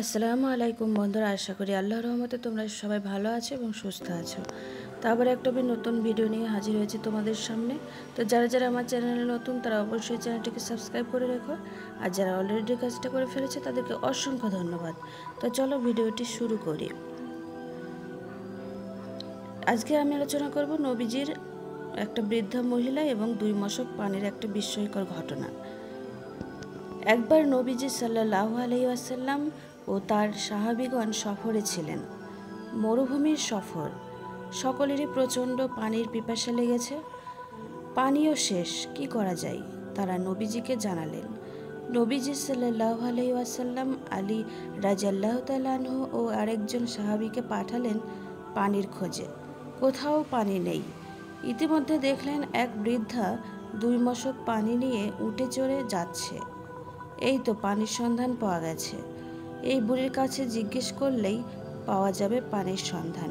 আসসালামু আলাইকুম বন্ধুরা, আশা করি আল্লাহর রহমতে তোমরা সবাই ভালো আছো এবং সুস্থ আছো। তো আবার একটা নতুন ভিডিও নিয়ে হাজির হয়েছে তোমাদের সামনে। তো যারা যারা আমার চ্যানেলে নতুন তারা অবশ্যই চ্যানেলটিকে সাবস্ক্রাইব করে রেখো, আর যারা অলরেডি কাজটা করে ফেলেছে তাদেরকে অসংখ্য ধন্যবাদ। তো চলো ভিডিওটি শুরু করি। আজকে আমি আলোচনা করব নবীজির একটা বৃদ্ধা মহিলা এবং 2 মশক পানির একটা বিস্ময়কর ঘটনা। একবার নবীজি সাল্লাল্লাহু আলাইহি ওয়াসাল্লাম ও তার সাহাবীগণ সফরে ছিলেন। মরুভূমির সফর, সকলেরই প্রচণ্ড পানির পিপাসা লেগেছে। পানিও শেষ, কি করা যায়? তারা নবীজিকে জানালেন। নবীজি সাল্লাল্লাহু আলাইহি ওয়াসাল্লাম আলী রাদিয়াল্লাহু তাআলা আনহু ও আরেকজন সাহাবীকে পাঠালেন পানির খোঁজে। কোথাও পানি নেই। ইতিমধ্যে দেখলেন এক বৃদ্ধা 2 মশক পানি নিয়ে উটে চড়ে যাচ্ছে। এই তো পানির সন্ধান পাওয়া গেছে। এই বুড়ির কাছে জিজ্ঞেস করলেই পাওয়া যাবে পানির সন্ধান।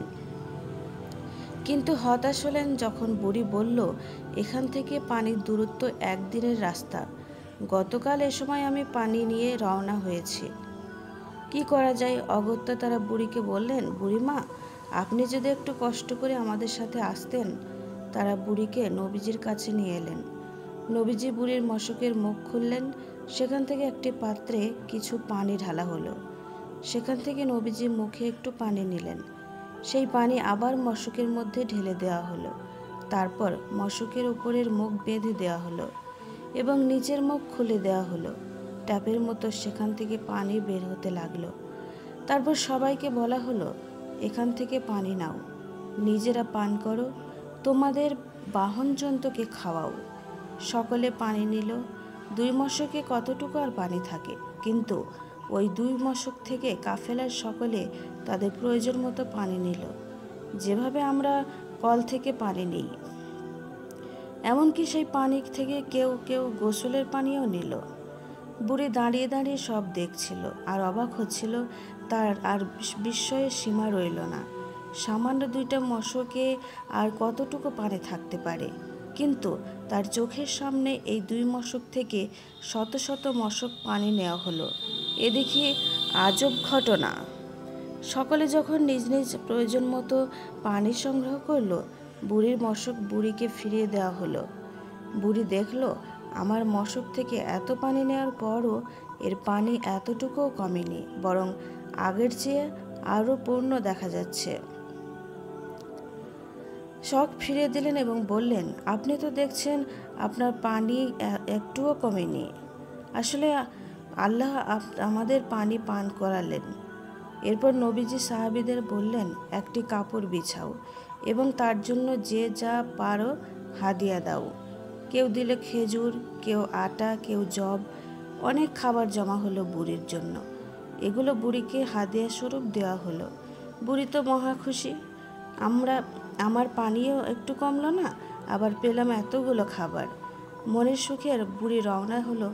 কিন্তু হতাশ হলেন যখন বুড়ি বলল, এখান থেকে পানির দূরত্ব 1 দিনের রাস্তা। গতকাল এ সময় আমি পানি নিয়ে রওনা হয়েছি। কি করা যায়? অগত্যা তারা বুড়িকে বললেন, বুড়িমা, আপনি যদি একটু কষ্ট করে আমাদের সাথে আসতেন। তারা বুড়িকে নবীজির কাছে নিয়ে এলেন। নবীজি বুড়ির মশকের মুখ খুললেন। সেখান থেকে একটি পাত্রে কিছু পানি ঢালা হলো। সেখান থেকে নবীজি মুখে একটু পানি নিলেন। সেই পানি আবার মশকের মধ্যে ঢেলে দেওয়া হলো। তারপর মশকের উপরের মুখ বেঁধে দেওয়া হলো এবং নিচের মুখ খুলে দেওয়া হলো। ট্যাপের মতো সেখান থেকে পানি বের হতে লাগলো। তারপর সবাইকে বলা হলো, এখান থেকে পানি নাও, নিজেরা পান করো, তোমাদের বাহন জন্তুকে খাওয়াও। সকলে পানি নিল। 2 মশকে কতটুকু আর পানি থাকে, কিন্তু ওই 2 মশক থেকে কাফেলার সকলে তাদের প্রয়োজন মতো পানি নিল, যেভাবে আমরা কল থেকে পানি নিই। এমনকি সেই পানি থেকে কেউ কেউ গোসলের পানিও নিল। বুড়ি দাঁড়িয়ে দাঁড়িয়ে সব দেখছিল আর অবাক হচ্ছিল। তার আর বিস্ময়ের সীমা রইল না। সামান্য 2টা মশকে আর কতটুকু পানি থাকতে পারে? কিন্তু তার চোখের সামনে এই 2 মশক থেকে শত শত মশক পানি নেওয়া হলো। এ দেখি আজব ঘটনা। সকলে যখন নিজ নিজ প্রয়োজন মতো পানি সংগ্রহ করলো, বুড়ির মশক বুড়িকে ফিরিয়ে দেওয়া হলো। বুড়ি দেখল, আমার মশক থেকে এত পানি নেওয়ার পরও এর পানি এতটুকুও কমেনি, বরং আগের চেয়ে আরও পূর্ণ দেখা যাচ্ছে। শখ ফিরিয়ে দিলেন এবং বললেন, আপনি তো দেখছেন আপনার পানি একটুও কমেনি। আসলে আল্লাহ আমাদের পানি পান করালেন। এরপর নবীজি সাহাবীদের বললেন, একটি কাপড় বিছাও এবং তার জন্য যে যা পারো হাদিয়া দাও। কেউ দিলে খেজুর, কেউ আটা, কেউ জব। অনেক খাবার জমা হলো বুড়ির জন্য। এগুলো বুড়িকে হাদিয়া স্বরূপ দেওয়া হলো। বুড়ি তো মহা খুশি। আমার পানিও একটু কমলো না, আবার পেলাম এতগুলো খাবার। মনের সুখের বুড়ি রওনা হলো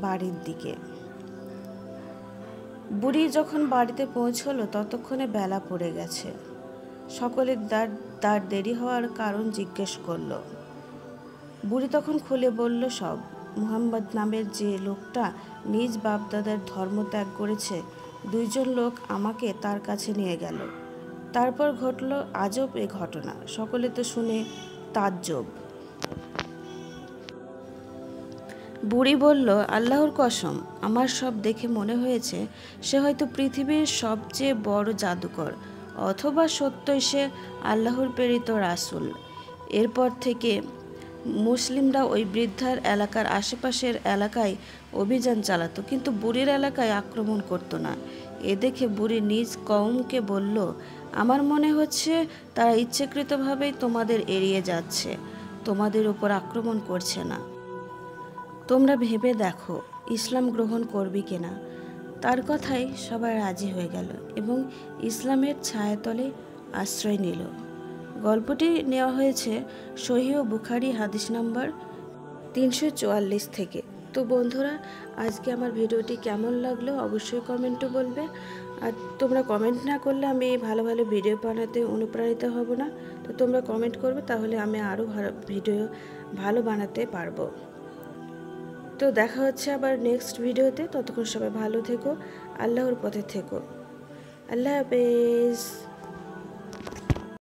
বাড়ির দিকে। বুড়ি যখন বাড়িতে পৌঁছলো ততক্ষণে বেলা পড়ে গেছে। সকলে তার দেরি হওয়ার কারণ জিজ্ঞেস করলো। বুড়ি তখন খুলে বলল সব। মুহাম্মদ নামের যে লোকটা নিজ বাপদাদার ধর্ম ত্যাগ করেছে, 2 জন লোক আমাকে তার কাছে নিয়ে গেল। তারপর ঘটল আজব এ ঘটনা। সকলে তো শুনে তাজ্জব। বুড়ি বলল, আল্লাহর কসম, আমার সব দেখে মনে হয়েছে সে হয়তো পৃথিবীর সবচেয়ে বড় জাদুকর, অথবা সত্যই সে আল্লাহর প্রেরিত রাসূল। এরপর থেকে মুসলিমরা ওই বৃদ্ধার এলাকার আশেপাশের এলাকায় অভিযান চালাতো, কিন্তু বুড়ির এলাকায় আক্রমণ করতো না। এ দেখে বুড়ি নিজ কওমকে বলল, আমার মনে হচ্ছে তারা ইচ্ছাকৃতভাবেই তোমাদের এড়িয়ে যাচ্ছে, তোমাদের উপর আক্রমণ করছে না। তোমরা ভেবে দেখো ইসলাম গ্রহণ করবি কিনা। তার কথাই সবাই রাজি হয়ে গেল এবং ইসলামের ছায়াতলে আশ্রয় নিল। গল্পটি নেওয়া হয়েছে সহিহ বুখারী হাদিস নাম্বার 344 থেকে। তো বন্ধুরা, আজকে আমার ভিডিওটি কেমন লাগলো অবশ্যই কমেন্টে বলবে। আর তোমরা কমেন্ট না করলে আমি ভালো ভালো ভিডিও বানাতে অনুপ্রাণিত হব না। তো তোমরা কমেন্ট করবে, তাহলে আমি আরও ভিডিও ভালো বানাতে পারবো। তো দেখা হচ্ছে আবার নেক্সট ভিডিওতে। ততক্ষণ সবাই ভালো থেকো আল্লাহর পথে থেকো। আল্লাহ হাফেজ।